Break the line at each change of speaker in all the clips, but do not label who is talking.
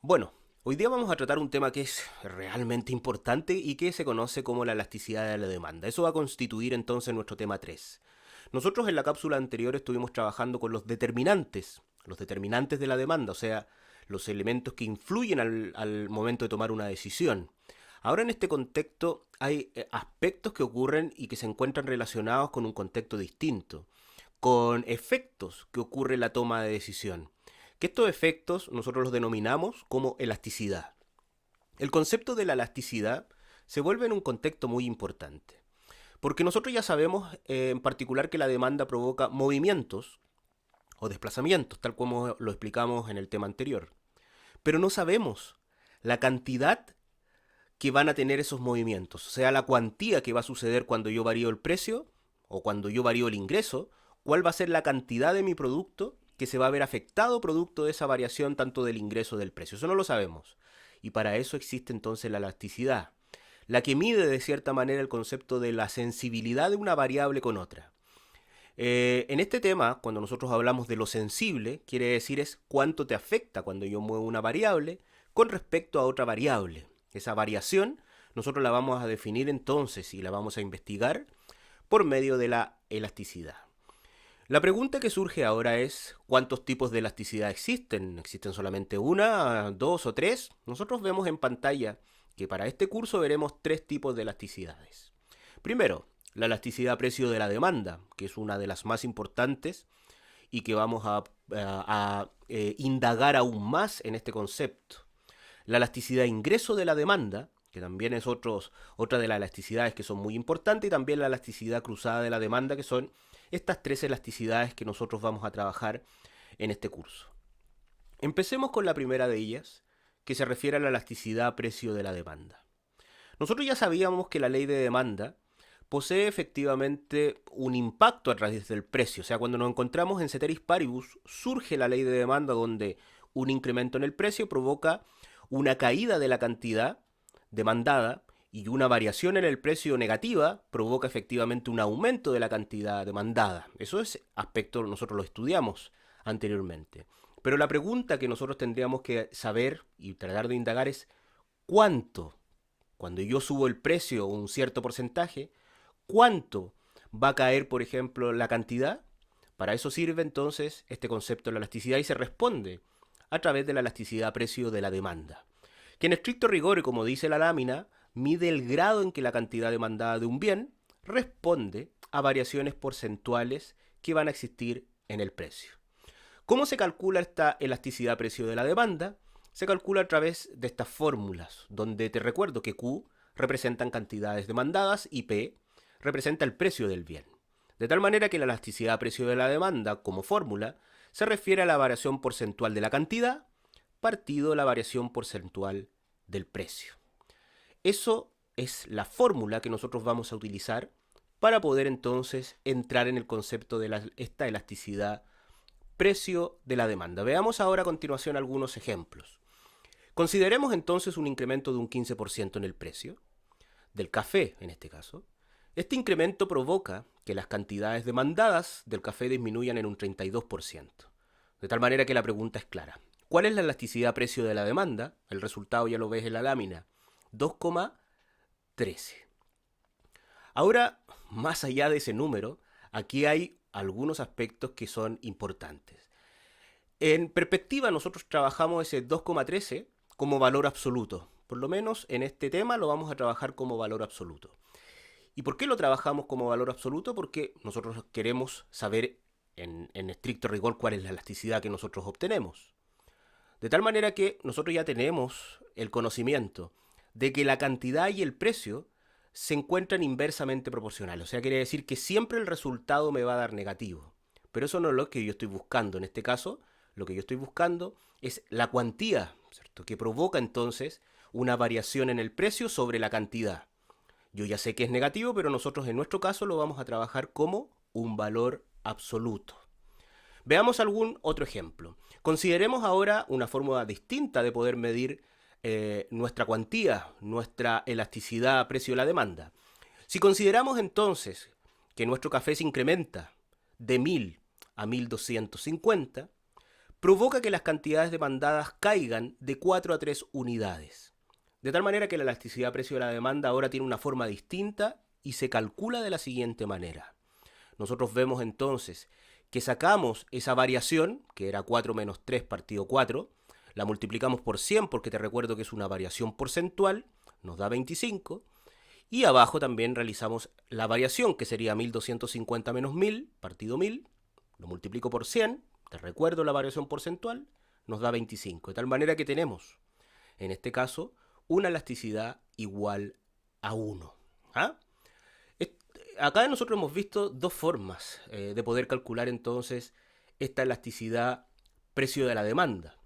Bueno, hoy día vamos a tratar un tema que es realmente importante y que se conoce como la elasticidad de la demanda. Eso va a constituir entonces nuestro tema 3. Nosotros en la cápsula anterior estuvimos trabajando con los determinantes de la demanda, o sea, los elementos que influyen al momento de tomar una decisión. Ahora en este contexto hay aspectos que ocurren y que se encuentran relacionados con un contexto distinto, con efectos que ocurre en la toma de decisión. Que estos efectos nosotros los denominamos como elasticidad. El concepto de la elasticidad se vuelve en un contexto muy importante, porque nosotros ya sabemos en particular que la demanda provoca movimientos o desplazamientos, tal como lo explicamos en el tema anterior, pero no sabemos la cantidad que van a tener esos movimientos, o sea, la cuantía que va a suceder cuando yo varío el precio o cuando yo varío el ingreso, cuál va a ser la cantidad de mi producto que se va a ver afectado producto de esa variación tanto del ingreso del precio. Eso no lo sabemos. Y para eso existe entonces la elasticidad, la que mide de cierta manera el concepto de la sensibilidad de una variable con otra. En este tema, cuando nosotros hablamos de lo sensible, quiere decir es cuánto te afecta cuando yo muevo una variable con respecto a otra variable. Esa variación nosotros la vamos a definir entonces y la vamos a investigar por medio de la elasticidad. La pregunta que surge ahora es ¿cuántos tipos de elasticidad existen? ¿Existen solamente una, dos o tres? Nosotros vemos en pantalla que para este curso veremos tres tipos de elasticidades. Primero, la elasticidad precio de la demanda, que es una de las más importantes y que vamos a indagar aún más en este concepto. La elasticidad ingreso de la demanda, que también es otra de las elasticidades que son muy importantes, y también la elasticidad cruzada de la demanda, que son estas tres elasticidades que nosotros vamos a trabajar en este curso. Empecemos con la primera de ellas, que se refiere a la elasticidad precio de la demanda. Nosotros ya sabíamos que la ley de demanda posee efectivamente un impacto a través del precio. O sea, cuando nos encontramos en ceteris paribus, surge la ley de demanda donde un incremento en el precio provoca una caída de la cantidad demandada y una variación en el precio negativa provoca efectivamente un aumento de la cantidad demandada. Eso es aspecto, nosotros lo estudiamos anteriormente. Pero la pregunta que nosotros tendríamos que saber y tratar de indagar es ¿cuánto? Cuando yo subo el precio un cierto porcentaje, ¿cuánto va a caer, por ejemplo, la cantidad? Para eso sirve entonces este concepto de la elasticidad y se responde a través de la elasticidad precio de la demanda, que en estricto rigor, y como dice la lámina, mide el grado en que la cantidad demandada de un bien responde a variaciones porcentuales que van a existir en el precio. ¿Cómo se calcula esta elasticidad precio de la demanda? Se calcula a través de estas fórmulas, donde te recuerdo que Q representan cantidades demandadas y P representa el precio del bien. De tal manera que la elasticidad precio de la demanda, como fórmula, se refiere a la variación porcentual de la cantidad partido la variación porcentual del precio. Eso es la fórmula que nosotros vamos a utilizar para poder entonces entrar en el concepto de esta elasticidad precio de la demanda. Veamos ahora a continuación algunos ejemplos. Consideremos entonces un incremento de un 15% en el precio, del café en este caso. Este incremento provoca que las cantidades demandadas del café disminuyan en un 32%. De tal manera que la pregunta es clara. ¿Cuál es la elasticidad precio de la demanda? El resultado ya lo ves en la lámina. 2,13. Ahora, más allá de ese número, aquí hay algunos aspectos que son importantes. En perspectiva, nosotros trabajamos ese 2,13 como valor absoluto. Por lo menos en este tema lo vamos a trabajar como valor absoluto. ¿Y por qué lo trabajamos como valor absoluto? Porque nosotros queremos saber en estricto rigor cuál es la elasticidad que nosotros obtenemos. De tal manera que nosotros ya tenemos el conocimiento de que la cantidad y el precio se encuentran inversamente proporcionales. O sea, quiere decir que siempre el resultado me va a dar negativo. Pero eso no es lo que yo estoy buscando. En este caso, lo que yo estoy buscando es la cuantía, ¿cierto? Que provoca entonces una variación en el precio sobre la cantidad. Yo ya sé que es negativo, pero nosotros en nuestro caso lo vamos a trabajar como un valor absoluto. Veamos algún otro ejemplo. Consideremos ahora una fórmula distinta de poder medir nuestra cuantía, nuestra elasticidad precio de la demanda. Si consideramos entonces que nuestro café se incrementa de 1000 a 1250, provoca que las cantidades demandadas caigan de 4 a 3 unidades. De tal manera que la elasticidad precio de la demanda ahora tiene una forma distinta y se calcula de la siguiente manera. Nosotros vemos entonces que sacamos esa variación, que era 4 menos 3 partido 4, la multiplicamos por 100 porque te recuerdo que es una variación porcentual, nos da 25, y abajo también realizamos la variación, que sería 1250 menos 1000 partido 1000, lo multiplico por 100, te recuerdo la variación porcentual, nos da 25, de tal manera que tenemos, en este caso, una elasticidad igual a 1. ¿Ah? Acá nosotros hemos visto dos formas de poder calcular entonces esta elasticidad precio de la demanda,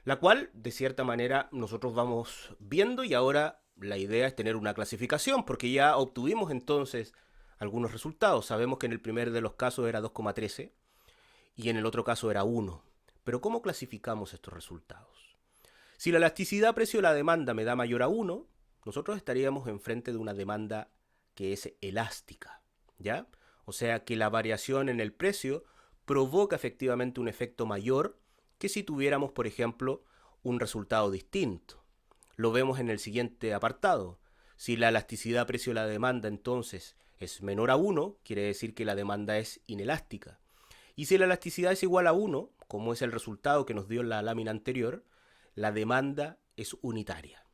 la cual de cierta manera nosotros vamos viendo, y ahora la idea es tener una clasificación porque ya obtuvimos entonces algunos resultados. Sabemos que en el primer de los casos era 2,13 y en el otro caso era 1. Pero ¿cómo clasificamos estos resultados? Si la elasticidad precio de la demanda me da mayor a 1, nosotros estaríamos enfrente de una demanda que es elástica, ¿ya? O sea que la variación en el precio provoca efectivamente un efecto mayor que si tuviéramos, por ejemplo, un resultado distinto. Lo vemos en el siguiente apartado. Si la elasticidad precio de la demanda entonces es menor a 1, quiere decir que la demanda es inelástica. Y si la elasticidad es igual a 1, como es el resultado que nos dio la lámina anterior, la demanda es unitaria.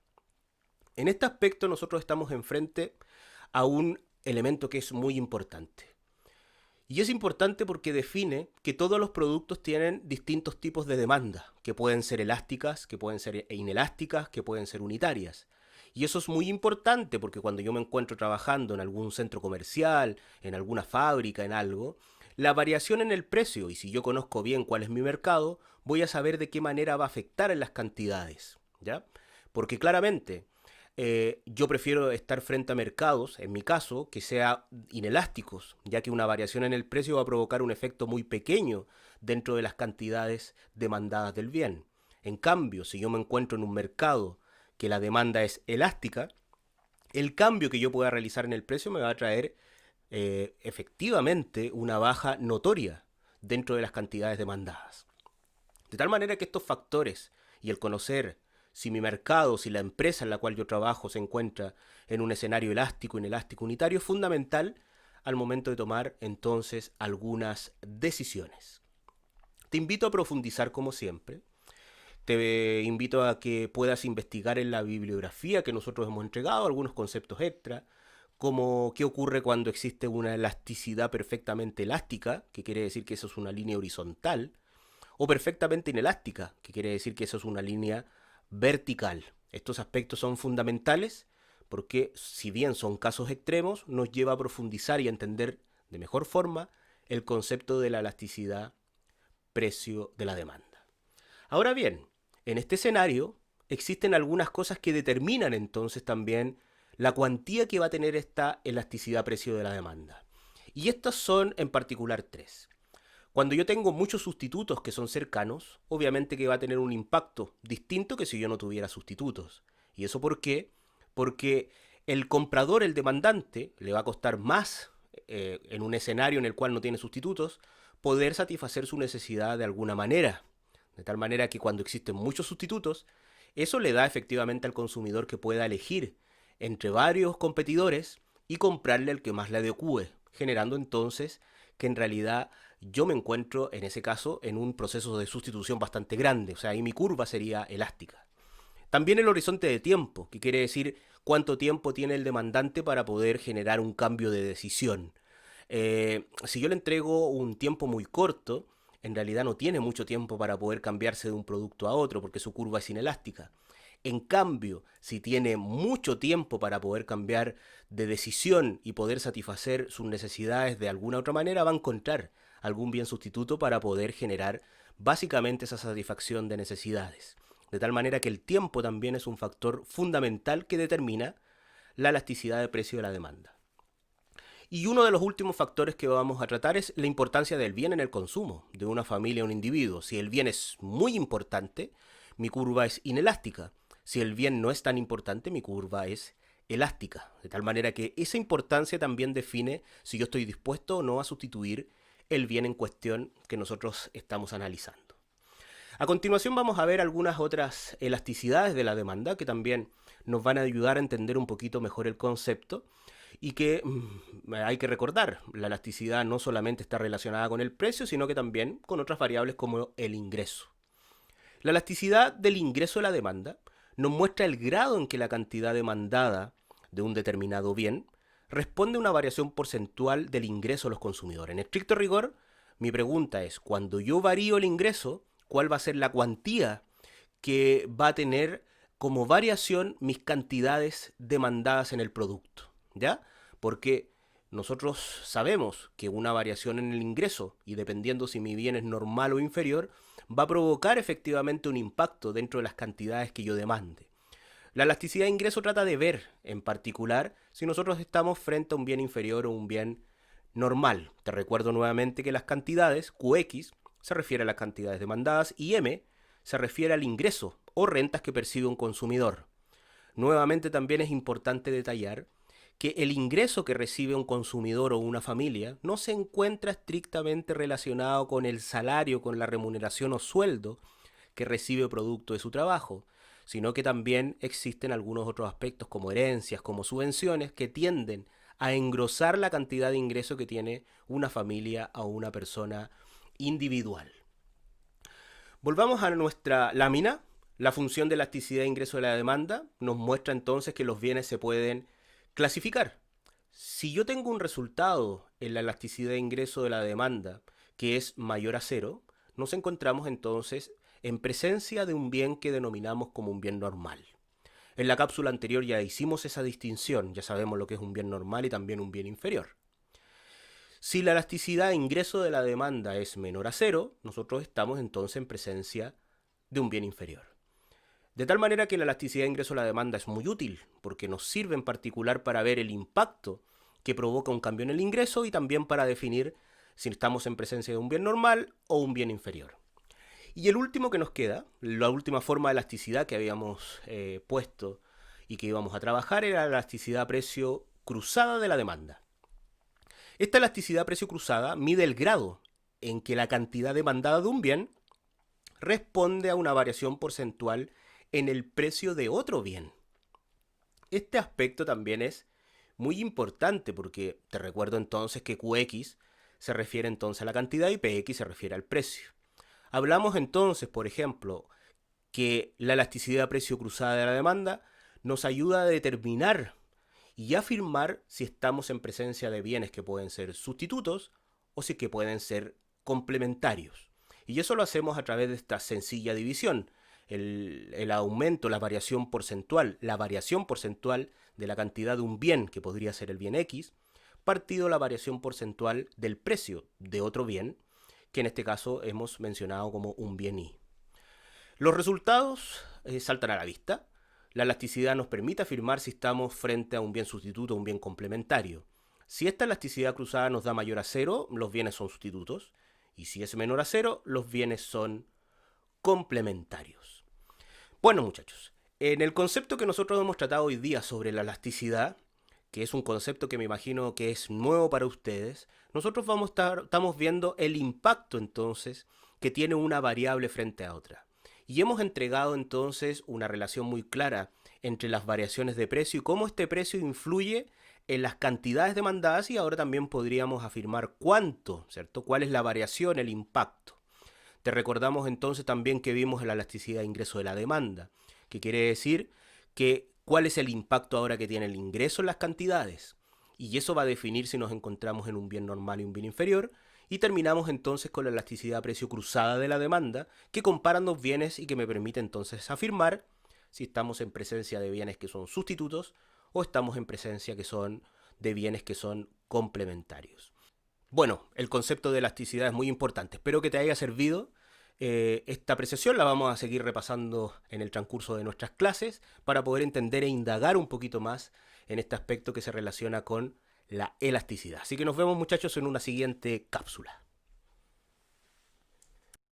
En este aspecto nosotros estamos enfrente a un elemento que es muy importante. Y es importante porque define que todos los productos tienen distintos tipos de demanda, que pueden ser elásticas, que pueden ser inelásticas, que pueden ser unitarias. Y eso es muy importante porque cuando yo me encuentro trabajando en algún centro comercial, en alguna fábrica, en algo, la variación en el precio, y si yo conozco bien cuál es mi mercado, voy a saber de qué manera va a afectar en las cantidades, ¿ya? Porque claramente yo prefiero estar frente a mercados, en mi caso, que sean inelásticos, ya que una variación en el precio va a provocar un efecto muy pequeño dentro de las cantidades demandadas del bien. En cambio, si yo me encuentro en un mercado que la demanda es elástica, el cambio que yo pueda realizar en el precio me va a traer efectivamente una baja notoria dentro de las cantidades demandadas. De tal manera que estos factores y el conocer si mi mercado, si la empresa en la cual yo trabajo se encuentra en un escenario elástico, inelástico, unitario, es fundamental al momento de tomar entonces algunas decisiones. Te invito a profundizar como siempre. Te invito a que puedas investigar en la bibliografía que nosotros hemos entregado algunos conceptos extra, como qué ocurre cuando existe una elasticidad perfectamente elástica, que quiere decir que eso es una línea horizontal, o perfectamente inelástica, que quiere decir que eso es una línea vertical. Estos aspectos son fundamentales porque, si bien son casos extremos, nos lleva a profundizar y a entender de mejor forma el concepto de la elasticidad precio de la demanda. Ahora bien, en este escenario existen algunas cosas que determinan entonces también la cuantía que va a tener esta elasticidad precio de la demanda. Y estas son en particular tres. Cuando yo tengo muchos sustitutos que son cercanos, obviamente que va a tener un impacto distinto que si yo no tuviera sustitutos. ¿Y eso por qué? Porque el comprador, el demandante, le va a costar más en un escenario en el cual no tiene sustitutos, poder satisfacer su necesidad de alguna manera. De tal manera que cuando existen muchos sustitutos, eso le da efectivamente al consumidor que pueda elegir entre varios competidores y comprarle al que más le adecue, generando entonces que en realidad yo me encuentro en ese caso en un proceso de sustitución bastante grande, o sea, ahí mi curva sería elástica. También el horizonte de tiempo, que quiere decir cuánto tiempo tiene el demandante para poder generar un cambio de decisión. Si yo le entrego un tiempo muy corto, en realidad no tiene mucho tiempo para poder cambiarse de un producto a otro porque su curva es inelástica. En cambio, si tiene mucho tiempo para poder cambiar de decisión y poder satisfacer sus necesidades de alguna otra manera, va a encontrar algún bien sustituto para poder generar básicamente esa satisfacción de necesidades. De tal manera que el tiempo también es un factor fundamental que determina la elasticidad de precio de la demanda. Y uno de los últimos factores que vamos a tratar es la importancia del bien en el consumo de una familia o un individuo. Si el bien es muy importante, mi curva es inelástica. Si el bien no es tan importante, mi curva es elástica. De tal manera que esa importancia también define si yo estoy dispuesto o no a sustituir el bien en cuestión que nosotros estamos analizando. A continuación vamos a ver algunas otras elasticidades de la demanda que también nos van a ayudar a entender un poquito mejor el concepto y que hay que recordar, la elasticidad no solamente está relacionada con el precio, sino que también con otras variables como el ingreso. La elasticidad del ingreso de la demanda nos muestra el grado en que la cantidad demandada de un determinado bien responde a una variación porcentual del ingreso de los consumidores. En estricto rigor, mi pregunta es, cuando yo varío el ingreso, ¿cuál va a ser la cuantía que va a tener como variación mis cantidades demandadas en el producto? ¿Ya? Porque nosotros sabemos que una variación en el ingreso, y dependiendo si mi bien es normal o inferior, va a provocar efectivamente un impacto dentro de las cantidades que yo demande. La elasticidad de ingreso trata de ver, en particular, si nosotros estamos frente a un bien inferior o un bien normal. Te recuerdo nuevamente que las cantidades, QX, se refiere a las cantidades demandadas y M se refiere al ingreso o rentas que percibe un consumidor. Nuevamente también es importante detallar que el ingreso que recibe un consumidor o una familia no se encuentra estrictamente relacionado con el salario, con la remuneración o sueldo que recibe producto de su trabajo, sino que también existen algunos otros aspectos como herencias, como subvenciones, que tienden a engrosar la cantidad de ingreso que tiene una familia o una persona individual. Volvamos a nuestra lámina. La función de elasticidad de ingreso de la demanda nos muestra entonces que los bienes se pueden clasificar. Si yo tengo un resultado en la elasticidad de ingreso de la demanda que es mayor a cero, nos encontramos entonces en presencia de un bien que denominamos como un bien normal. En la cápsula anterior ya hicimos esa distinción, ya sabemos lo que es un bien normal y también un bien inferior. Si la elasticidad de ingreso de la demanda es menor a cero, nosotros estamos entonces en presencia de un bien inferior. De tal manera que la elasticidad de ingreso a la demanda es muy útil, porque nos sirve en particular para ver el impacto que provoca un cambio en el ingreso y también para definir si estamos en presencia de un bien normal o un bien inferior. Y el último que nos queda, la última forma de elasticidad que habíamos puesto y que íbamos a trabajar, era la elasticidad precio cruzada de la demanda. Esta elasticidad precio cruzada mide el grado en que la cantidad demandada de un bien responde a una variación porcentual en el precio de otro bien. Este aspecto también es muy importante porque te recuerdo entonces que QX se refiere entonces a la cantidad y PX se refiere al precio. Hablamos entonces, por ejemplo, que la elasticidad precio cruzada de la demanda nos ayuda a determinar y afirmar si estamos en presencia de bienes que pueden ser sustitutos o si que pueden ser complementarios. Y eso lo hacemos a través de esta sencilla división. El aumento, la variación porcentual de la cantidad de un bien, que podría ser el bien X, partido la variación porcentual del precio de otro bien, que en este caso hemos mencionado como un bien Y. Los resultados saltan a la vista. La elasticidad nos permite afirmar si estamos frente a un bien sustituto o un bien complementario. Si esta elasticidad cruzada nos da mayor a cero, los bienes son sustitutos. Y si es menor a cero, los bienes son complementarios. Bueno, muchachos, en el concepto que nosotros hemos tratado hoy día sobre la elasticidad, que es un concepto que me imagino que es nuevo para ustedes, nosotros estamos viendo el impacto entonces que tiene una variable frente a otra. Y hemos entregado entonces una relación muy clara entre las variaciones de precio y cómo este precio influye en las cantidades demandadas, y ahora también podríamos afirmar cuánto, ¿cierto? ¿Cuál es la variación, el impacto? Te recordamos entonces también que vimos la elasticidad de ingreso de la demanda, que quiere decir que cuál es el impacto ahora que tiene el ingreso en las cantidades. Y eso va a definir si nos encontramos en un bien normal y un bien inferior. Y terminamos entonces con la elasticidad precio cruzada de la demanda, que comparan dos bienes y que me permite entonces afirmar si estamos en presencia de bienes que son sustitutos o estamos en presencia de bienes que son complementarios. Bueno, el concepto de elasticidad es muy importante. Espero que te haya servido. Esta apreciación la vamos a seguir repasando en el transcurso de nuestras clases para poder entender e indagar un poquito más en este aspecto que se relaciona con la elasticidad. Así que nos vemos, muchachos, en una siguiente cápsula.